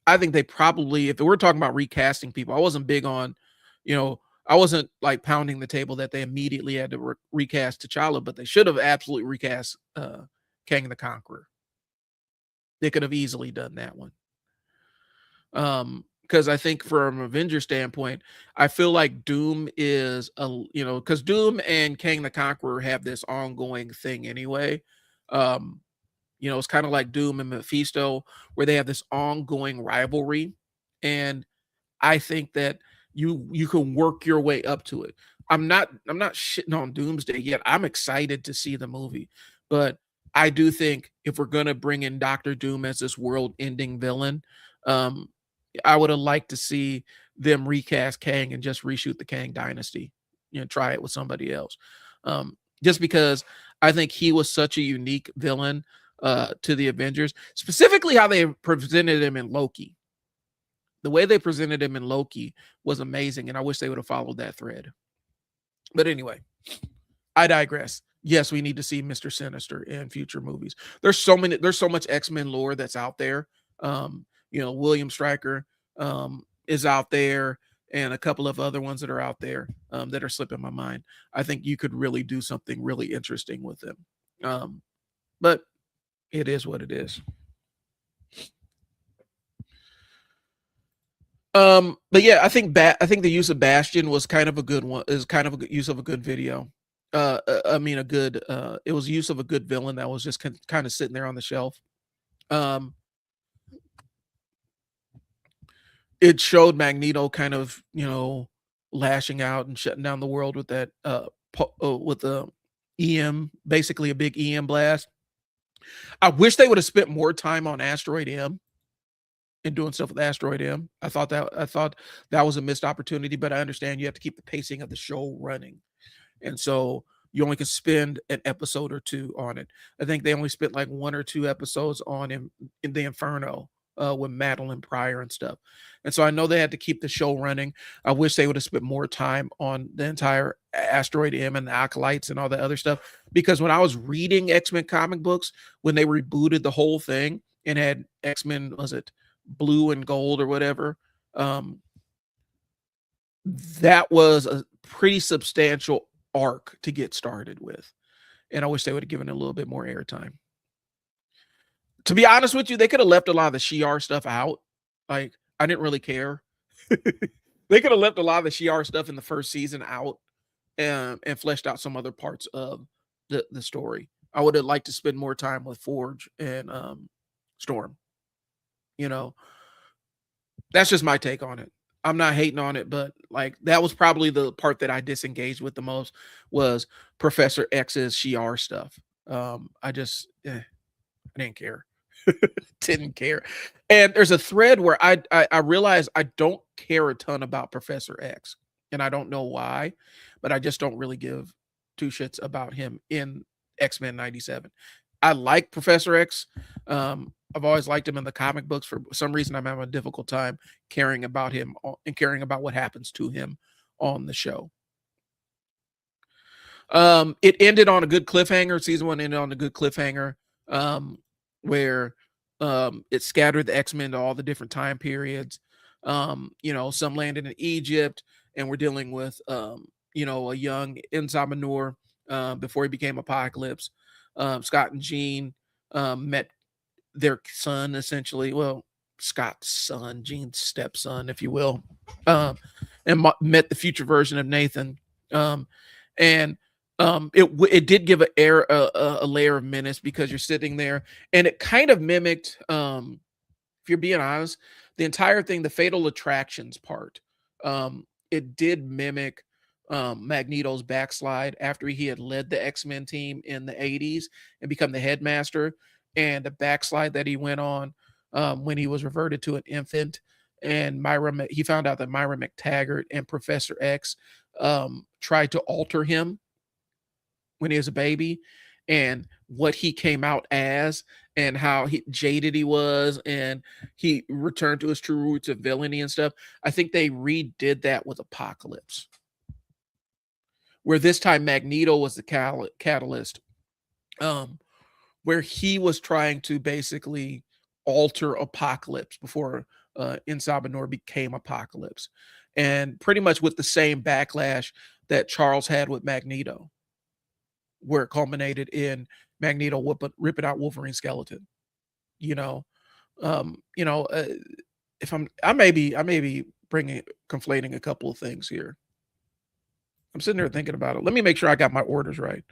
I think they probably, if we're talking about recasting people, I wasn't big on, I wasn't like pounding the table that they immediately had to recast T'Challa, but they should have absolutely recast Kang the Conqueror. They could have easily done that one. Because I think from an Avenger standpoint, I feel like Doom is because Doom and Kang the Conqueror have this ongoing thing anyway. It's kind of like Doom and Mephisto, where they have this ongoing rivalry, and I think that you can work your way up to it. I'm not shitting on Doomsday yet. I'm excited to see the movie, but I do think if we're gonna bring in Doctor Doom as this world-ending villain, um, I would have liked to see them recast Kang and just reshoot the Kang Dynasty. try it with somebody else. Just because I think he was such a unique villain to the Avengers, specifically how they presented him in Loki. The way they presented him in Loki was amazing, and I wish they would have followed that thread. But anyway, I digress. Yes, we need to see Mr. Sinister in future movies. There's so much X-Men lore that's out there. William Stryker is out there, and a couple of other ones that are out there that are slipping my mind. I think you could really do something really interesting with them. But it is what it is. But yeah, I think the use of Bastion was kind of a good one. Is kind of a good use of a good video. I mean, it was use of a good villain that was just kind of sitting there on the shelf. It showed Magneto kind of, lashing out and shutting down the world with that, with the EM, basically a big EM blast. I wish they would have spent more time on Asteroid M and doing stuff with Asteroid M. I thought that was a missed opportunity, but I understand you have to keep the pacing of the show running. And so you only can spend an episode or two on it. I think they only spent like 1 or 2 episodes on him in the Inferno with Madeline Pryor and stuff. And so I know they had to keep the show running. I wish they would have spent more time on the entire Asteroid M and the Acolytes and all that other stuff. Because when I was reading X-Men comic books, when they rebooted the whole thing and had X-Men, was it Blue and Gold or whatever, that was a pretty substantial arc to get started with. And I wish they would have given it a little bit more airtime. To be honest with you, they could have left a lot of the Shi'ar stuff out. Like, I didn't really care. They could have left a lot of the Shi'ar stuff in the first season out and fleshed out some other parts of the story. I would have liked to spend more time with Forge and Storm. That's just my take on it. I'm not hating on it, but like that was probably the part that I disengaged with the most was Professor X's Shi'ar stuff. I didn't care. Didn't care. And there's a thread where I realize I don't care a ton about Professor X, and I don't know why, but I just don't really give 2 shits about him in X-Men 97. I like Professor X. I've always liked him in the comic books. For some reason, I'm having a difficult time caring about him and caring about what happens to him on the show. It ended on a good cliffhanger. Season 1 ended on a good cliffhanger, where it scattered the X-Men to all the different time periods. Some landed in Egypt, and we're dealing with a young Enza Manor before he became Apocalypse. Scott and Jean met their son, essentially. Well, Scott's son, Jean's stepson, if you will, and met the future version of Nathan. It did give a layer of menace because you're sitting there, and it kind of mimicked, if you're being honest, the entire thing, the Fatal Attractions part. It did mimic Magneto's backslide after he had led the X-Men team in the 80s and become the headmaster, and the backslide that he went on when he was reverted to an infant. And he found out that Myra McTaggart and Professor X tried to alter him when he was a baby, and what he came out as, and how jaded he was, and he returned to his true roots of villainy and stuff. I think they redid that with Apocalypse, where this time Magneto was the catalyst, where he was trying to basically alter Apocalypse before Enza Manor became Apocalypse, and pretty much with the same backlash that Charles had with Magneto, where it culminated in Magneto ripping out Wolverine's skeleton. If I may be conflating a couple of things here. I'm sitting there thinking about it. Let me make sure I got my orders right.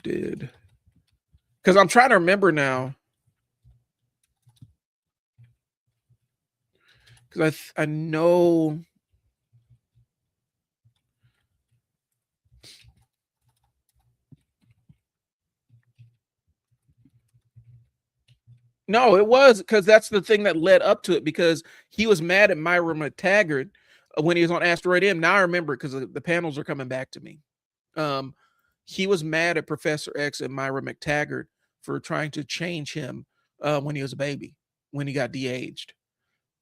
Because I'm trying to remember now. Because I know. No, it was because that's the thing that led up to it, because he was mad at Myra McTaggart when he was on Asteroid M. Now I remember because the panels are coming back to me. Um, he was mad at Professor X and Myra McTaggart for trying to change him when he was a baby, when he got de-aged.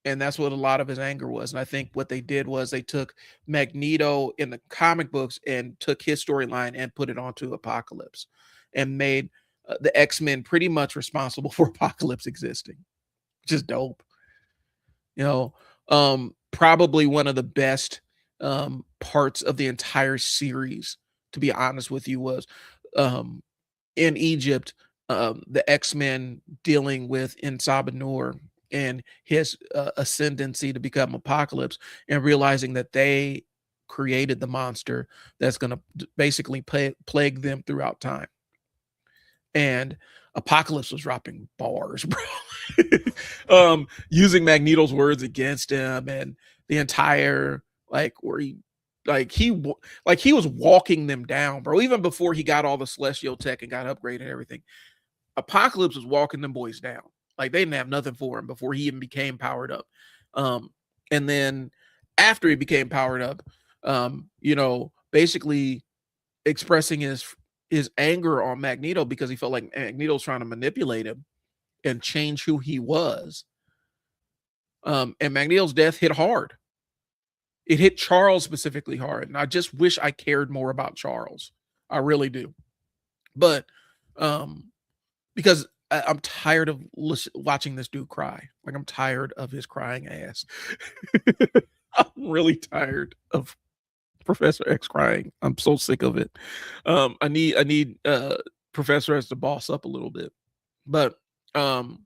And that's what a lot of his anger was. And I think what they did was they took Magneto in the comic books and took his storyline and put it onto Apocalypse and made the X-Men pretty much responsible for Apocalypse existing, which is dope. You know, probably one of the best parts of the entire series, to be honest with you, was um, in Egypt, the X-Men dealing with Insabanur and his ascendancy to become Apocalypse, and realizing that they created the monster that's going to basically plague them throughout time. And Apocalypse was dropping bars, bro. Using Magneto's words against him, and the entire like where he like he was walking them down, bro. Even before he got all the celestial tech and got upgraded and everything, Apocalypse was walking them boys down. Like they didn't have nothing for him before he even became powered up. And then after he became powered up, basically expressing his anger on Magneto because he felt like Magneto's trying to manipulate him and change who he was. And Magneto's death hit hard. It hit Charles specifically hard, and I just wish I cared more about Charles. I really do. But because I'm tired of watching this dude cry. Like I'm tired of his crying ass. I'm really tired of Professor X crying. I'm so sick of it. I need Professor X to boss up a little bit. But the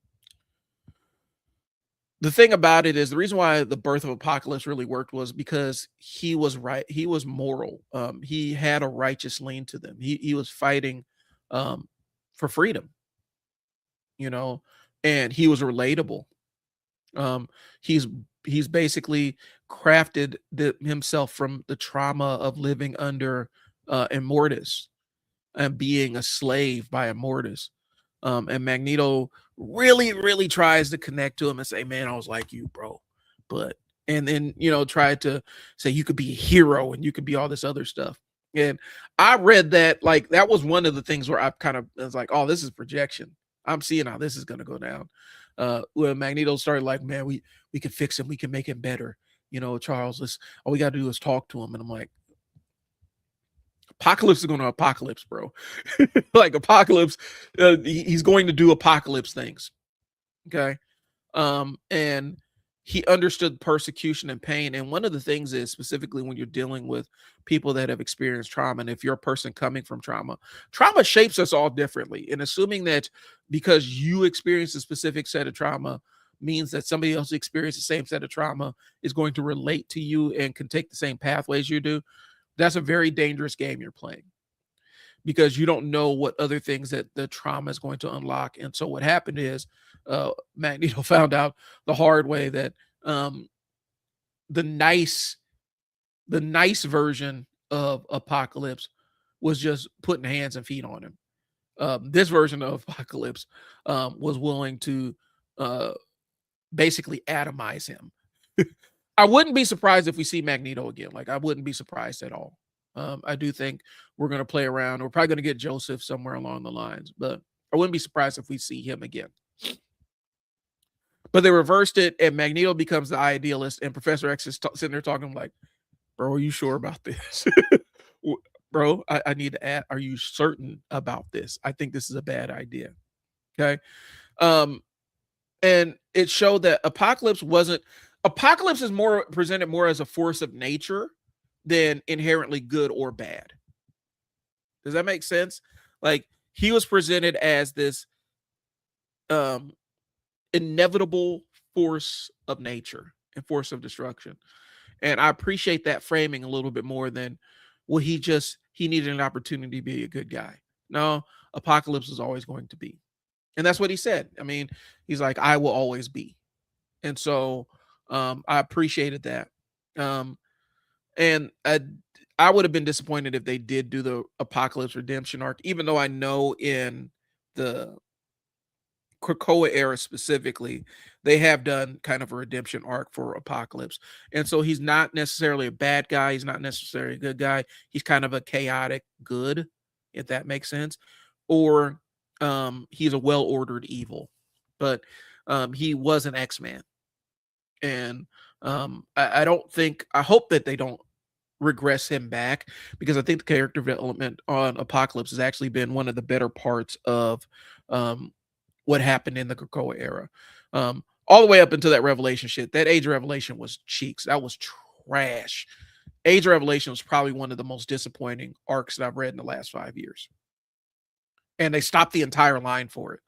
thing about it is the reason why the birth of Apocalypse really worked was because he was right. He was moral. He had a righteous lean to them. He was fighting for freedom, and he was relatable. Um, he's he's basically crafted himself from the trauma of living under Immortus and being a slave by Immortus. And Magneto really, really tries to connect to him and say, "Man, I was like you, bro," but and then tried to say you could be a hero and you could be all this other stuff. And I read that like that was one of the things where I kind of was like, "Oh, this is projection. I'm seeing how this is going to go down." When Magneto started like, "Man, we can fix him. We can make him better." Charles, all we got to do is talk to him. And I'm like, Apocalypse is going to Apocalypse, bro. Like Apocalypse, he's going to do Apocalypse things. Okay. And he understood persecution and pain. And one of the things is specifically when you're dealing with people that have experienced trauma, and if you're a person coming from trauma shapes us all differently. And assuming that because you experience a specific set of trauma means that somebody else experienced the same set of trauma is going to relate to you and can take the same pathways you do, that's a very dangerous game you're playing because you don't know what other things that the trauma is going to unlock. And so what happened is Magneto found out the hard way that the nice version of Apocalypse was just putting hands and feet on him. This version of Apocalypse was willing to basically atomize him. I wouldn't be surprised if we see Magneto again. Like I wouldn't be surprised at all. I do think we're going to play around. We're probably going to get Joseph somewhere along the lines, but I wouldn't be surprised if we see him again. But they reversed it, and Magneto becomes the idealist, and Professor X is sitting there talking like, "Bro, are you sure about this?" Bro, I need to add, are you certain about this? I think this is a bad idea. Okay. And it showed that Apocalypse is more presented more as a force of nature than inherently good or bad. Does that make sense? Like he was presented as this inevitable force of nature and force of destruction. And I appreciate that framing a little bit more than, well, he needed an opportunity to be a good guy. No, Apocalypse is always going to be. And that's what he said. I mean, he's like, I will always be. And so I appreciated that. And I would have been disappointed if they did do the Apocalypse redemption arc, even though I know in the Krakoa era specifically, they have done kind of a redemption arc for Apocalypse. And so he's not necessarily a bad guy, he's not necessarily a good guy. He's kind of a chaotic good, if that makes sense. Or he's a well-ordered evil. But he was an X-Man. And I don't think I hope that they don't regress him back because I think the character development on Apocalypse has actually been one of the better parts of um what happened in the Krakoa era. All the way up until that Revelation shit. That Age of Revelation was cheeks. That was trash. Age of Revelation was probably one of the most disappointing arcs that I've read in the last 5 years. And they stopped the entire line for it.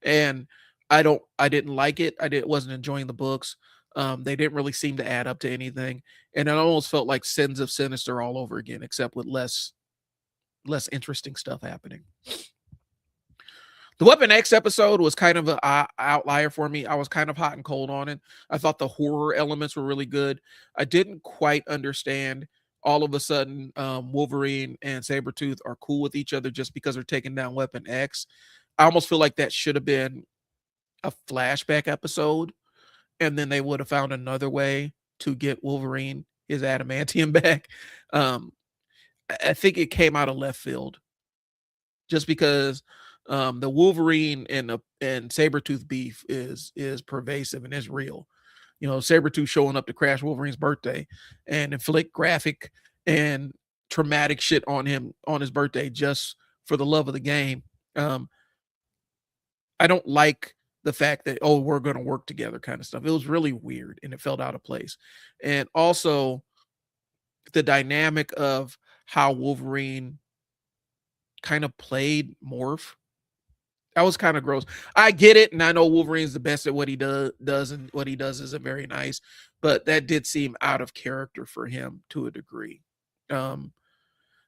And I didn't like it. Wasn't enjoying the books. They didn't really seem to add up to anything. And it almost felt like Sins of Sinister all over again, except with less interesting stuff happening. The Weapon X episode was kind of an outlier for me. I was kind of hot and cold on it. I thought the horror elements were really good. I didn't quite understand all of a sudden Wolverine and Sabretooth are cool with each other just because they're taking down Weapon X. I almost feel like that should have been a flashback episode, and then they would have found another way to get Wolverine his adamantium back. I think it came out of left field just because the Wolverine and Sabretooth beef is pervasive and is real. You know, Sabretooth showing up to crash Wolverine's birthday and inflict graphic and traumatic shit on him on his birthday just for the love of the game. I don't like the fact that, oh, we're going to work together kind of stuff. It was really weird and it felt out of place. And also the dynamic of how Wolverine kind of played Morph. That was kind of gross. I get it, and I know Wolverine's the best at what he does, and what he does isn't very nice, but that did seem out of character for him to a degree.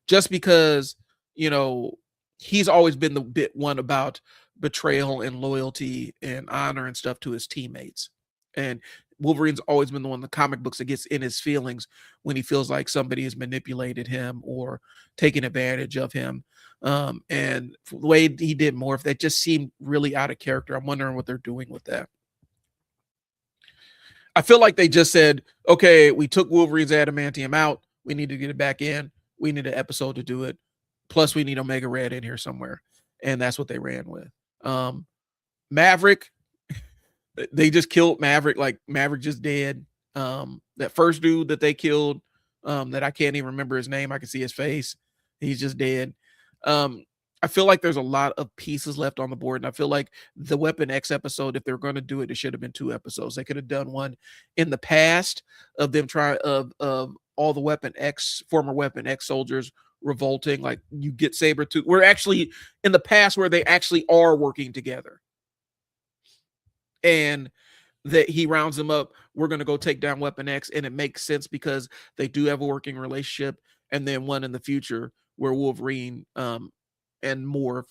Just because, you know, he's always been the bit one about betrayal and loyalty and honor and stuff to his teammates. And Wolverine's always been the one in the comic books that gets in his feelings when he feels like somebody has manipulated him or taken advantage of him. And the way he did Morph, that just seemed really out of character. I'm wondering what they're doing with that. I feel like they just said, okay, we took Wolverine's adamantium out. We need to get it back in. We need an episode to do it. Plus, we need Omega Red in here somewhere. And that's what they ran with. Maverick, they just killed Maverick. Like, Maverick just dead. That first dude that they killed, that I can't even remember his name. I can see his face. He's just dead. I feel like there's a lot of pieces left on the board, and I feel like the Weapon X episode, if they're going to do it, it should have been 2 episodes. They could have done one in the past of them trying of all the Weapon X former Weapon X soldiers revolting. Like, you get Sabretooth. We're actually in the past where they actually are working together, and that he rounds them up. We're going to go take down Weapon X, and it makes sense because they do have a working relationship, and then one in the future where Wolverine and Morph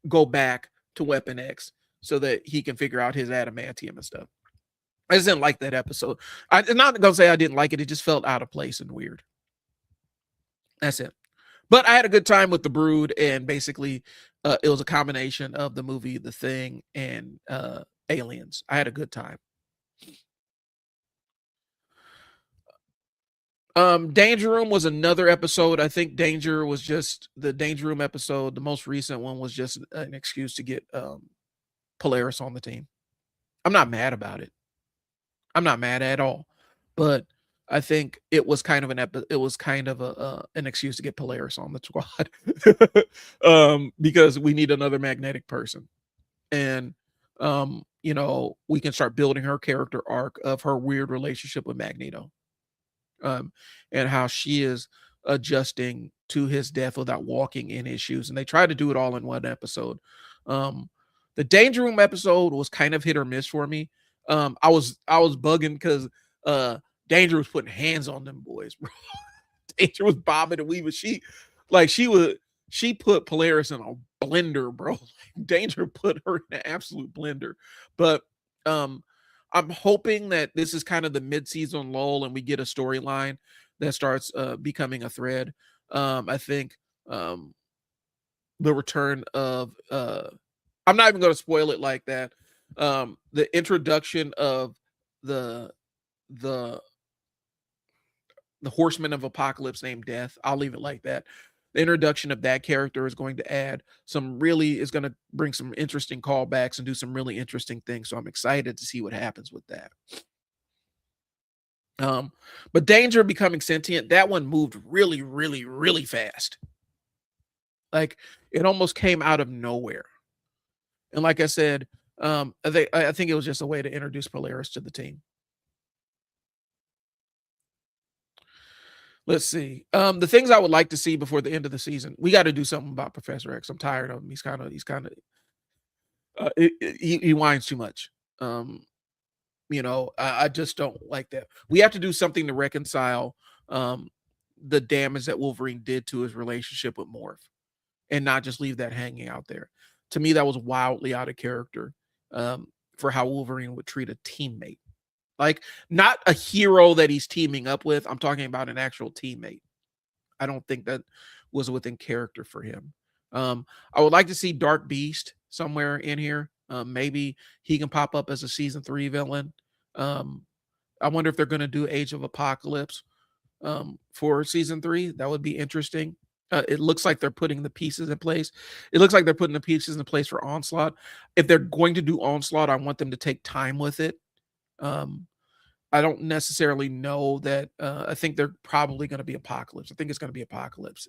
go back to Weapon X so that he can figure out his adamantium and stuff. I just didn't like that episode. I'm not going to say I didn't like it. It just felt out of place and weird. That's it. But I had a good time with The Brood, and basically it was a combination of the movie The Thing and Aliens. I had a good time. Danger Room was another episode. I think Danger was just the Danger Room episode. The most recent one was just an excuse to get Polaris on the team. I'm not mad about it. I'm not mad at all. But I think it was kind of an excuse to get Polaris on the squad. Because we need another magnetic person. And you know, we can start building her character arc of her weird relationship with Magneto. And how she is adjusting to his death without walking in his shoes. And they tried to do it all in one episode. The Danger Room episode was kind of hit or miss for me. I was bugging because Danger was putting hands on them boys, bro. Danger was bobbing and weaving. She put Polaris in a blender, bro. Danger put her in an absolute blender. But I'm hoping that this is kind of the mid-season lull and we get a storyline that starts becoming a thread. I think the return of I'm not even going to spoil it like that. The introduction of the the the horseman of apocalypse named Death. I'll leave it like that. The introduction of that character is going to add some really is going to bring some interesting callbacks and do some really interesting things. So I'm excited to see what happens with that. Um, but Danger becoming sentient, that one moved really, really, really fast. Like it almost came out of nowhere. And like I said, I think it was just a way to introduce Polaris to the team. Let's see. The things I would like to see before the end of the season, we got to do something about Professor X. I'm tired of him. He whines too much. Um, I just don't like that. We have to do something to reconcile um the damage that Wolverine did to his relationship with Morph and not just leave that hanging out there. To me, that was wildly out of character for how Wolverine would treat a teammate. Like, not a hero that he's teaming up with. I'm talking about an actual teammate. I don't think that was within character for him. I would like to see Dark Beast somewhere in here. Maybe he can pop up as a season 3 villain. Um, I wonder if they're going to do Age of Apocalypse for season 3. That would be interesting. It looks like they're putting the pieces in place. It looks like they're putting the pieces in place for Onslaught. If they're going to do Onslaught, I want them to take time with it. Um, I don't necessarily know that. I think they're probably going to be Apocalypse. I think it's going to be Apocalypse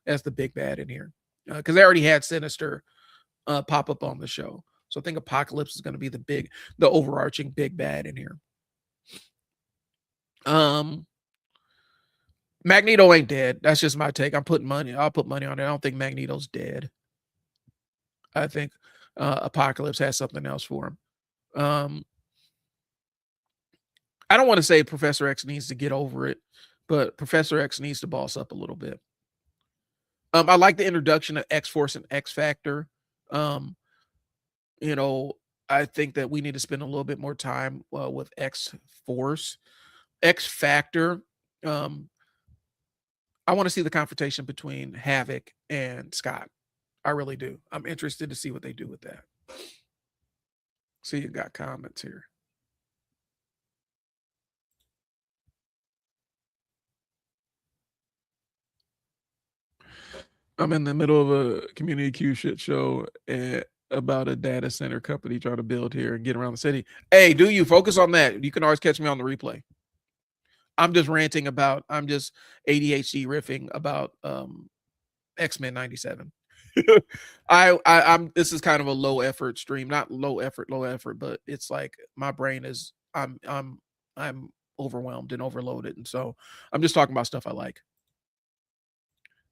as the big bad in here because they already had Sinister pop up on the show. So I think Apocalypse is going to be the overarching big bad in here. Magneto ain't dead. That's just my take. I'll put money on it. I don't think Magneto's dead. I think Apocalypse has something else for him. I don't want to say Professor X needs to get over it, but Professor X needs to boss up a little bit. I like the introduction of X Force and X Factor. Um, you know, I think that we need to spend a little bit more time with X Force. X Factor. I want to see the confrontation between Havoc and Scott. I really do. I'm interested to see what they do with that. See, you got comments here. I'm in the middle of a community Q shit show about a data center company trying to build here and get around the city. Hey, do you focus on that? You can always catch me on the replay. I'm just ranting about. I'm just ADHD riffing about X-Men 97. I'm this is kind of a low effort stream, not low effort, but it's like my brain is I'm overwhelmed and overloaded. And so I'm just talking about stuff I like.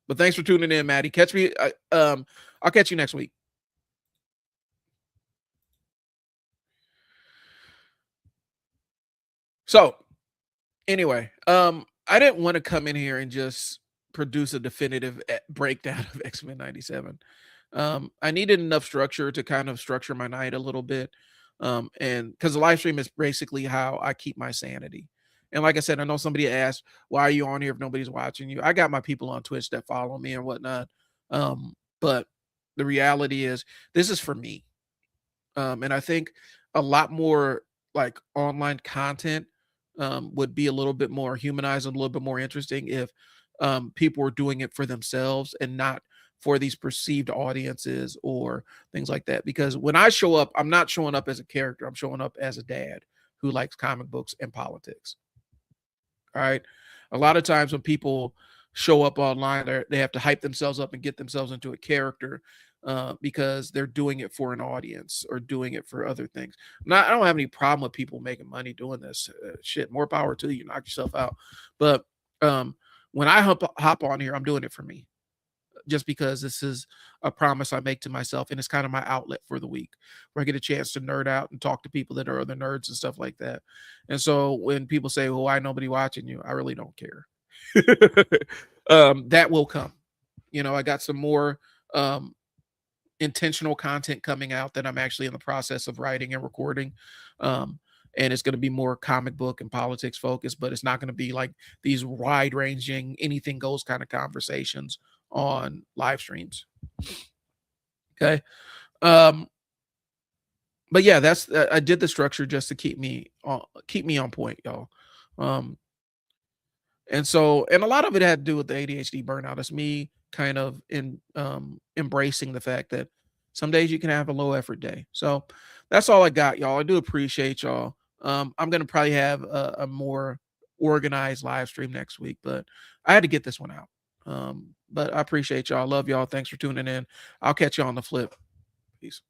But thanks for tuning in, Maddie. Catch me. I'll catch you next week. So anyway, I didn't want to come in here and just produce a definitive breakdown of X-Men 97. I needed enough structure to kind of structure my night a little bit. And because the live stream is basically how I keep my sanity. And like I said, I know somebody asked, why are you on here if nobody's watching you? I got my people on Twitch that follow me and whatnot. But the reality is this is for me. And I think a lot more like online content would be a little bit more humanized and a little bit more interesting if people were doing it for themselves and not for these perceived audiences or things like that. Because when I show up, I'm not showing up as a character. I'm showing up as a dad who likes comic books and politics. All right. A lot of times when people show up online, they have to hype themselves up and get themselves into a character because they're doing it for an audience or doing it for other things. I don't have any problem with people making money doing this. Shit, more power to you. Knock yourself out. But when I hop on here, I'm doing it for me. Just because this is a promise I make to myself, and it's kind of my outlet for the week, where I get a chance to nerd out and talk to people that are other nerds and stuff like that. And so when people say, "Well, why nobody watching you?" I really don't care. That will come. I got some more intentional content coming out that I'm actually in the process of writing and recording. And it's going to be more comic book and politics focused, but it's not going to be like these wide ranging, anything goes kind of conversations on live streams. Okay. But yeah, that's I did the structure just to keep me on point, y'all. Um, and so and a lot of it had to do with the ADHD burnout. It's me kind of embracing the fact that some days you can have a low effort day. So that's all I got, y'all. I do appreciate y'all. I'm gonna probably have a more organized live stream next week, but I had to get this one out. But I appreciate y'all. Love y'all. Thanks for tuning in. I'll catch you on the flip. Peace.